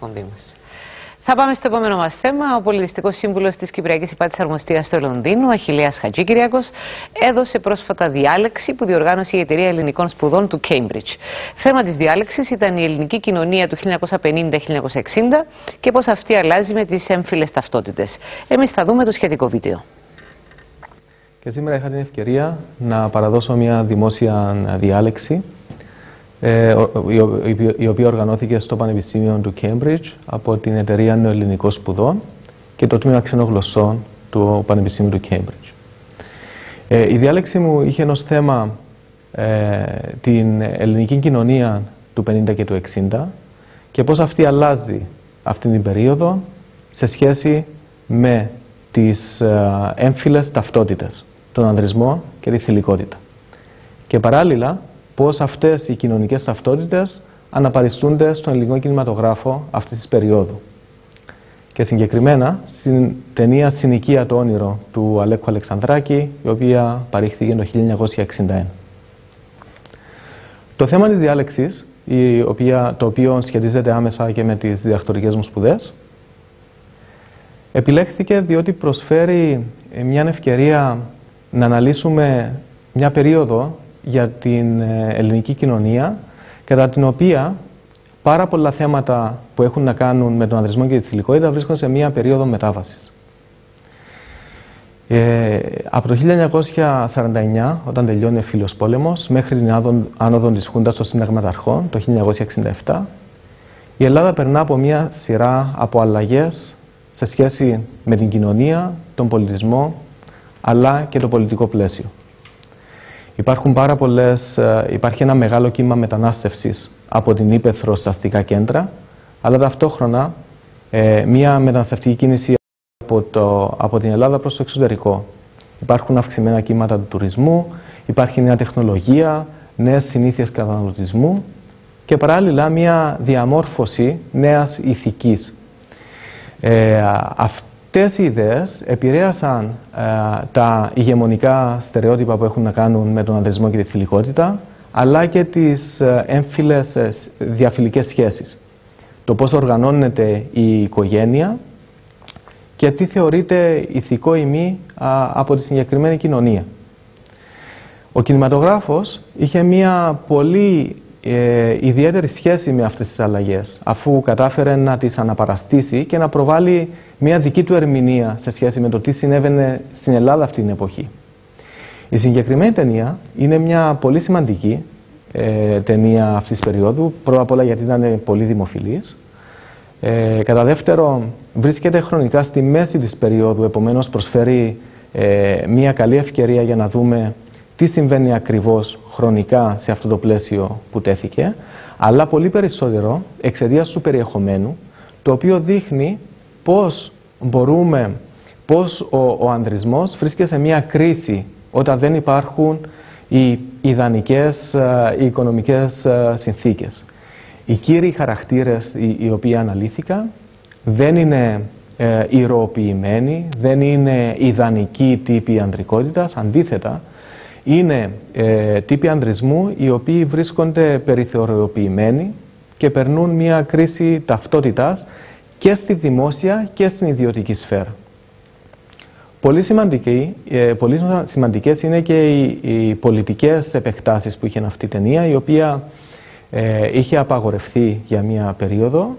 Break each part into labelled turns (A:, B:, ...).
A: εκπομπή μας. Θα πάμε στο επόμενο μας θέμα. Ο πολιτιστικός σύμβουλος της Κυπριακής Υπάτης Αρμοστίας στο Λονδίνο, ο Αχιλλέας Χατζικυριάκος, έδωσε πρόσφατα διάλεξη που διοργάνωσε η Εταιρεία Ελληνικών Σπουδών του Cambridge. Θέμα της διάλεξης ήταν η ελληνική κοινωνία του 1950-1960 και πώς αυτή αλλάζει με τις έμφυλες ταυτότητες. Εμείς θα δούμε το σχετικό βίντεο.
B: Και σήμερα είχα την ευκαιρία να παραδώσω μια δημόσια διάλεξη η οποία οργανώθηκε στο Πανεπιστήμιο του Cambridge από την Εταιρεία Νεοελληνικών Σπουδών και το Τμήμα Ξενογλωσσών του Πανεπιστήμιου του Cambridge. Η διάλεξη μου είχε ως θέμα την ελληνική κοινωνία του 50 και του 60 και πώς αυτή αλλάζει αυτή την περίοδο σε σχέση με τις έμφυλες ταυτότητες, τον ανδρισμό και τη θηλυκότητα. Και παράλληλα, πώς αυτές οι κοινωνικές ταυτότητες αναπαριστούνται στον ελληνικό κινηματογράφο αυτής της περίοδου. Και συγκεκριμένα στην ταινία «Συνοικία το όνειρο» του Αλέκου Αλεξανδράκη, η οποία παρήχθηκε το 1961. Το θέμα της διάλεξης, το οποίο σχετίζεται άμεσα και με τις διδακτορικές μου σπουδές, επιλέχθηκε διότι προσφέρει μια ευκαιρία να αναλύσουμε μια περίοδο για την ελληνική κοινωνία, κατά την οποία πάρα πολλά θέματα που έχουν να κάνουν με τον ανδρισμό και τη θηλυκότητα βρίσκονται σε μια περίοδο μετάβασης. Από το 1949, όταν τελειώνει ο εμφύλιος πόλεμος, μέχρι την άνοδο της Χούντας των Συνταγματαρχών, το 1967, η Ελλάδα περνά από μια σειρά από αλλαγές σε σχέση με την κοινωνία, τον πολιτισμό, αλλά και το πολιτικό πλαίσιο. Υπάρχει ένα μεγάλο κύμα μετανάστευσης από την ύπαιθρο στα αστικά κέντρα, αλλά ταυτόχρονα μια μεταναστευτική κίνηση από την Ελλάδα προς το εξωτερικό. Υπάρχουν αυξημένα κύματα του τουρισμού, υπάρχει νέα τεχνολογία, νέες συνήθειες καταναλωτισμού και παράλληλα μια διαμόρφωση νέας ηθικής. Αυτές οι ιδέες επηρέασαν τα ηγεμονικά στερεότυπα που έχουν να κάνουν με τον ανδρισμό και τη θηλυκότητα, αλλά και τις έμφυλες διαφυλικές σχέσεις. Το πώς οργανώνεται η οικογένεια και τι θεωρείται ηθικό ή μη από τη συγκεκριμένη κοινωνία. Ο κινηματογράφος είχε μια πολύ ιδιαίτερη σχέση με αυτές τις αλλαγές, αφού κατάφερε να τις αναπαραστήσει και να προβάλλει μια δική του ερμηνεία σε σχέση με το τι συνέβαινε στην Ελλάδα αυτή την εποχή. Η συγκεκριμένη ταινία είναι μια πολύ σημαντική ταινία αυτής της περίοδου, πρώτα απ' όλα γιατί ήταν πολύ δημοφιλής. Κατά δεύτερο, βρίσκεται χρονικά στη μέση της περίοδου, επομένως προσφέρει μια καλή ευκαιρία για να δούμε τι συμβαίνει ακριβώς χρονικά σε αυτό το πλαίσιο που τέθηκε, αλλά πολύ περισσότερο εξαιτίας του περιεχομένου, το οποίο δείχνει πώς ο ανδρισμός βρίσκεται σε μια κρίση όταν δεν υπάρχουν οι ιδανικές οι οικονομικές συνθήκες. Οι κύριοι χαρακτήρες οι οποίοι αναλύθηκαν δεν είναι ηρωοποιημένοι, δεν είναι ιδανικοί τύποι ανδρικότητας, αντίθετα είναι τύποι ανδρισμού οι οποίοι βρίσκονται περιθωριοποιημένοι και περνούν μια κρίση ταυτότητας και στη δημόσια και στην ιδιωτική σφαίρα. Πολύ σημαντικές είναι και οι πολιτικές επεκτάσεις που είχε αυτή η ταινία, η οποία είχε απαγορευθεί για μια περίοδο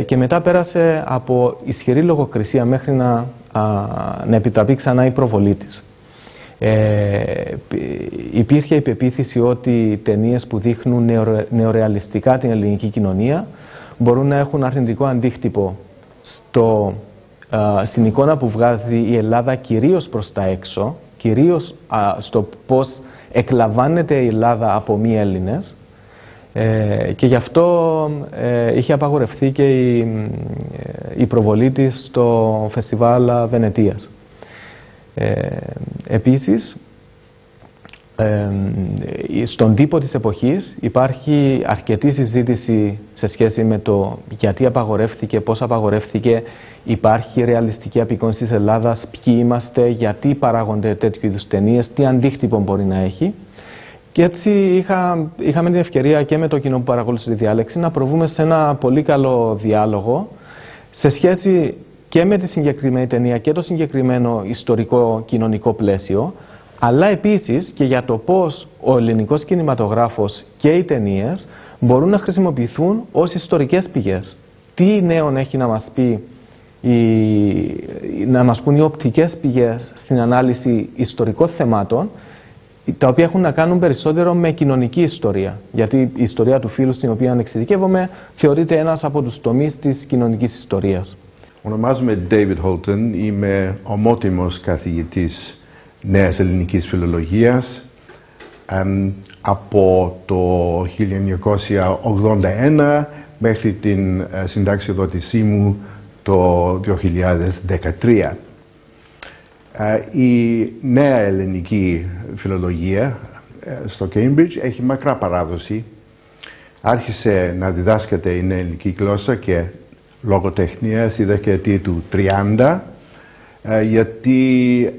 B: και μετά πέρασε από ισχυρή λογοκρισία μέχρι να επιτραπεί ξανά η προβολή της. Υπήρχε η πεποίθηση ότι οι ταινίες που δείχνουν νεορεαλιστικά την ελληνική κοινωνία μπορούν να έχουν αρνητικό αντίκτυπο στην εικόνα που βγάζει η Ελλάδα κυρίως προς τα έξω, κυρίως στο πώς εκλαμβάνεται η Ελλάδα από μη Έλληνες, και γι' αυτό είχε απαγορευτεί και η προβολή της στο Φεστιβάλ Βενετίας. Επίσης, στον τύπο της εποχής υπάρχει αρκετή συζήτηση σε σχέση με το γιατί απαγορεύτηκε, πώς απαγορεύτηκε, υπάρχει ρεαλιστική απεικόνιση της Ελλάδας, ποιοι είμαστε, γιατί παράγονται τέτοιου είδους ταινίες, τι αντίκτυπο μπορεί να έχει. Και έτσι είχαμε την ευκαιρία και με το κοινό που παρακολούθησε τη διάλεξη να προβούμε σε ένα πολύ καλό διάλογο σε σχέση και με τη συγκεκριμένη ταινία και το συγκεκριμένο ιστορικό κοινωνικό πλαίσιο, αλλά επίσης και για το πώς ο ελληνικός κινηματογράφος και οι ταινίες μπορούν να χρησιμοποιηθούν ως ιστορικές πηγές. Τι νέον έχει να μας πει να μας πούν οι οπτικές πηγές στην ανάλυση ιστορικών θεμάτων, τα οποία έχουν να κάνουν περισσότερο με κοινωνική ιστορία. Γιατί η ιστορία του φύλου, στην οποία εξειδικεύομαι, θεωρείται ένας από τους τομείς της κοινωνικής ιστορίας.
C: Ονομάζομαι David Holton, είμαι ομότιμος καθηγητής νέας ελληνικής φιλολογίας. Από το 1981 μέχρι την συνταξιοδότησή μου το 2013. Η νέα ελληνική φιλολογία στο Cambridge έχει μακρά παράδοση. Άρχισε να διδάσκεται η νέα ελληνική γλώσσα και λογοτεχνία στη δεκαετία του 30, γιατί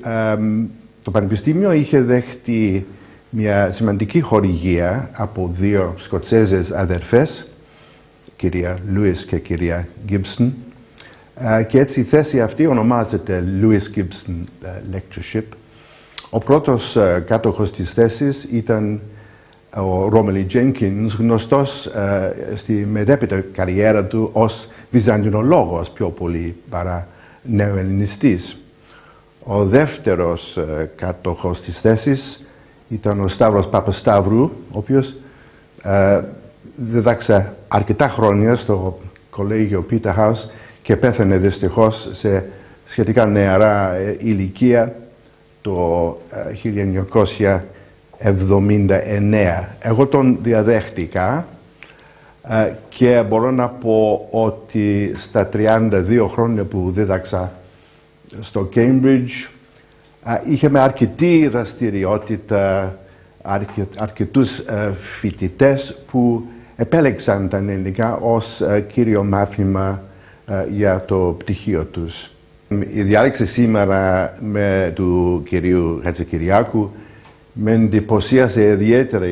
C: το Πανεπιστήμιο είχε δεχτεί μια σημαντική χορηγία από δύο Σκοτσέζες αδερφές, κυρία Lewis και κυρία Gibson, και έτσι η θέση αυτή ονομάζεται Lewis Gibson Lectureship. Ο πρώτος κάτοχος της θέσης ήταν ο Romilly Jenkins, γνωστός στη μετέπειτα καριέρα του ως Βυζαντινολόγος πιο πολύ παρά νεοελληνιστής. Ο δεύτερος κάτοχος της θέσης ήταν ο Σταύρος Παπασταύρου, ο οποίος δίδαξε αρκετά χρόνια στο κολέγιο Peterhouse και πέθανε δυστυχώς σε σχετικά νεαρά ηλικία το 1979. Εγώ τον διαδέχτηκα και μπορώ να πω ότι στα 32 χρόνια που δίδαξα στο Cambridge είχαμε αρκετή δραστηριότητα, αρκετούς φοιτητές που επέλεξαν τα ελληνικά ως κύριο μάθημα για το πτυχίο τους. Η διάλεξη σήμερα του κυρίου Χατζικυριάκου με εντυπωσίασε ιδιαίτερα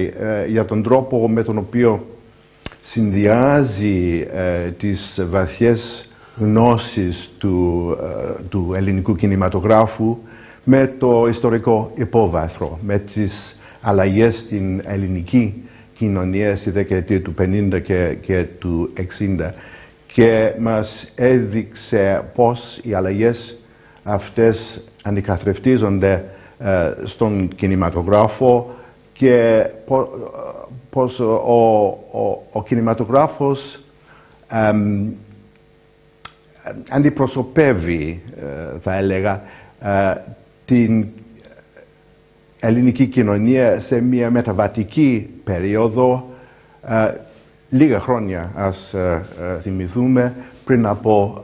C: για τον τρόπο με τον οποίο συνδυάζει τις βαθιές γνώσεις του ελληνικού κινηματογράφου με το ιστορικό υπόβαθρο, με τις αλλαγές στην ελληνική κοινωνία στη δεκαετία του 50 και του 60. Και μας έδειξε πώς οι αλλαγές αυτές αντικαθρεφτίζονται στον κινηματογράφο και πώς ο κινηματογράφος αντιπροσωπεύει, θα έλεγα, την ελληνική κοινωνία σε μια μεταβατική περίοδο, λίγα χρόνια ας θυμηθούμε, πριν από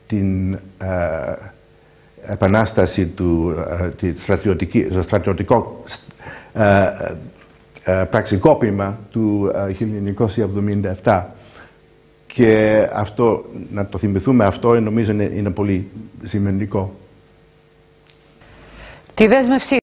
C: την επανάσταση του στρατιωτικό πραξικόπημα του 1977. Και αυτό, να το θυμηθούμε αυτό, νομίζω είναι πολύ σημαντικό.
A: Τη δέσμευση